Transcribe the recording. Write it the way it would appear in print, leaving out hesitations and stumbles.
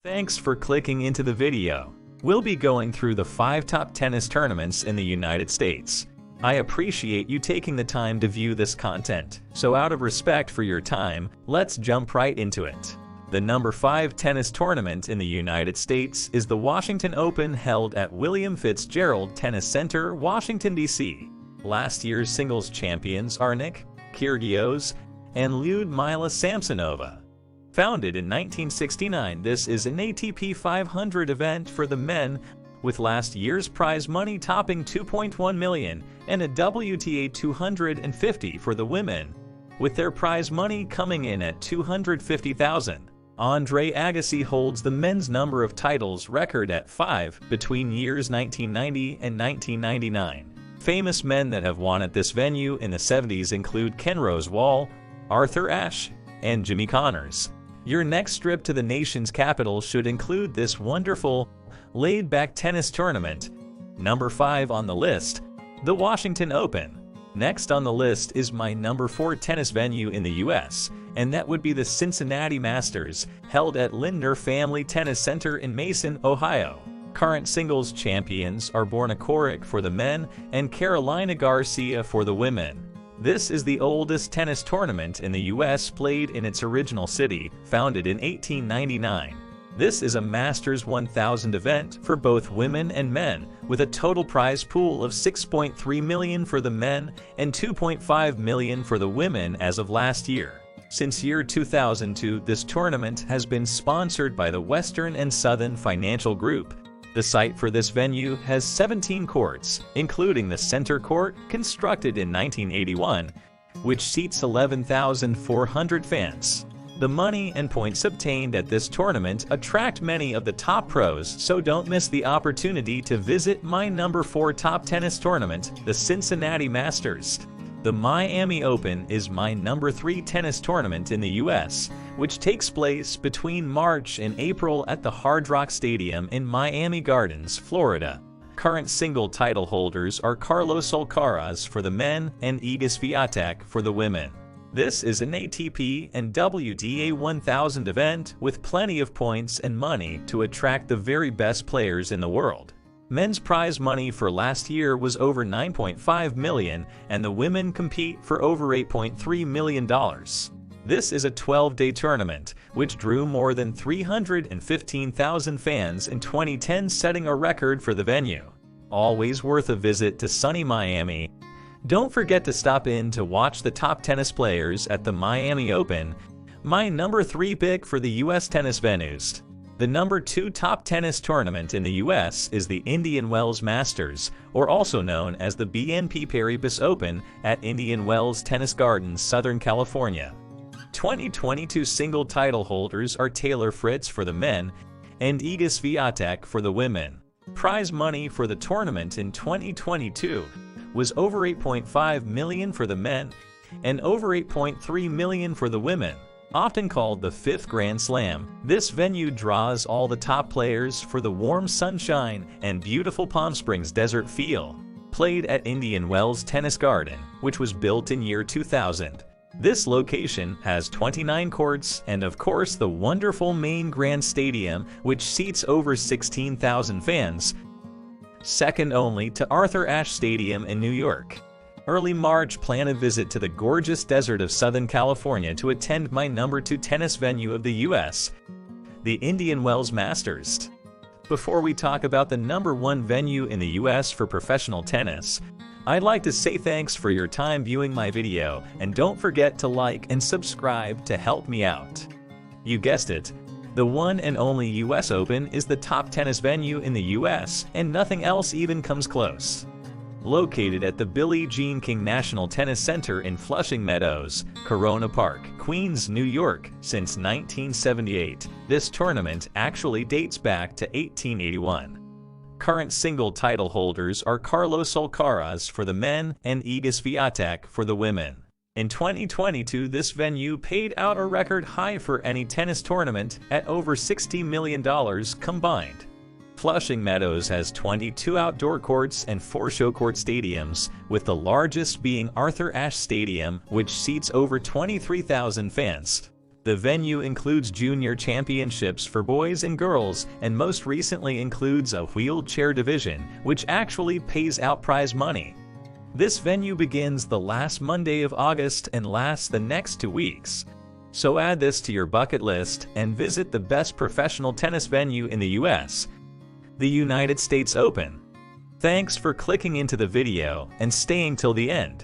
Thanks for clicking into the video. We'll be going through the 5 top tennis tournaments in the United States. I appreciate you taking the time to view this content, so out of respect for your time, let's jump right into it. The number 5 tennis tournament in the United States is the Washington Open, held at William Fitzgerald Tennis Center, Washington, D.C. Last year's singles champions are Nick Kyrgios and Lyudmila Samsonova. Founded in 1969, this is an ATP 500 event for the men, with last year's prize money topping $2.1 million and a WTA 250 for the women, with their prize money coming in at $250,000. Andre Agassi holds the men's number of titles record at 5 between years 1990 and 1999. Famous men that have won at this venue in the 70s include Ken Rosewall, Arthur Ashe, and Jimmy Connors. Your next trip to the nation's capital should include this wonderful, laid-back tennis tournament. Number 5 on the list, the Washington Open. Next on the list is my number 4 tennis venue in the US, and that would be the Cincinnati Masters, held at Lindner Family Tennis Center in Mason, Ohio. Current singles champions are Borna Coric for the men and Carolina Garcia for the women. This is the oldest tennis tournament in the U.S. played in its original city, founded in 1899. This is a Masters 1000 event for both women and men, with a total prize pool of $6.3 million for the men and $2.5 million for the women as of last year. Since year 2002, this tournament has been sponsored by the Western and Southern Financial Group. The site for this venue has 17 courts, including the center court, constructed in 1981, which seats 11,400 fans. The money and points obtained at this tournament attract many of the top pros, so don't miss the opportunity to visit my number 4 top tennis tournament, the Cincinnati Masters. The Miami Open is my number 3 tennis tournament in the U.S., which takes place between March and April at the Hard Rock Stadium in Miami Gardens, Florida. Current single title holders are Carlos Alcaraz for the men and Iga Swiatek for the women. This is an ATP and WTA 1000 event with plenty of points and money to attract the very best players in the world. Men's prize money for last year was over $9.5 million, and the women compete for over $8.3 million. This is a 12-day tournament, which drew more than 315,000 fans in 2010, setting a record for the venue. Always worth a visit to sunny Miami. Don't forget to stop in to watch the top tennis players at the Miami Open. My number 3 pick for the U.S. tennis venues. The number 2 top tennis tournament in the U.S. is the Indian Wells Masters, or also known as the BNP Paribas Open, at Indian Wells Tennis Gardens, Southern California. 2022 single title holders are Taylor Fritz for the men and Iga Swiatek for the women. Prize money for the tournament in 2022 was over $8.5 million for the men and over $8.3 million for the women. Often called the 5th Grand Slam, this venue draws all the top players for the warm sunshine and beautiful Palm Springs desert feel. Played at Indian Wells Tennis Garden, which was built in year 2000. This location has 29 courts and, of course, the wonderful main grand stadium, which seats over 16,000 fans, second only to Arthur Ashe Stadium in New York. Early March, plan a visit to the gorgeous desert of Southern California to attend my number 2 tennis venue of the U.S., the Indian Wells Masters. Before we talk about the number 1 venue in the U.S. for professional tennis, I'd like to say thanks for your time viewing my video, and don't forget to like and subscribe to help me out. You guessed it, the one and only U.S. Open is the top tennis venue in the U.S., and nothing else even comes close. Located at the Billie Jean King National Tennis Center in Flushing Meadows, Corona Park, Queens, New York, since 1978, this tournament actually dates back to 1881. Current single title holders are Carlos Alcaraz for the men and Iga Swiatek for the women. In 2022, this venue paid out a record high for any tennis tournament at over $60 million combined. Flushing Meadows has 22 outdoor courts and 4 show court stadiums, with the largest being Arthur Ashe Stadium, which seats over 23,000 fans. The venue includes junior championships for boys and girls, and most recently includes a wheelchair division, which actually pays out prize money. This venue begins the last Monday of August and lasts the next 2 weeks. So add this to your bucket list and visit the best professional tennis venue in the US, the United States Open. Thanks for clicking into the video and staying till the end.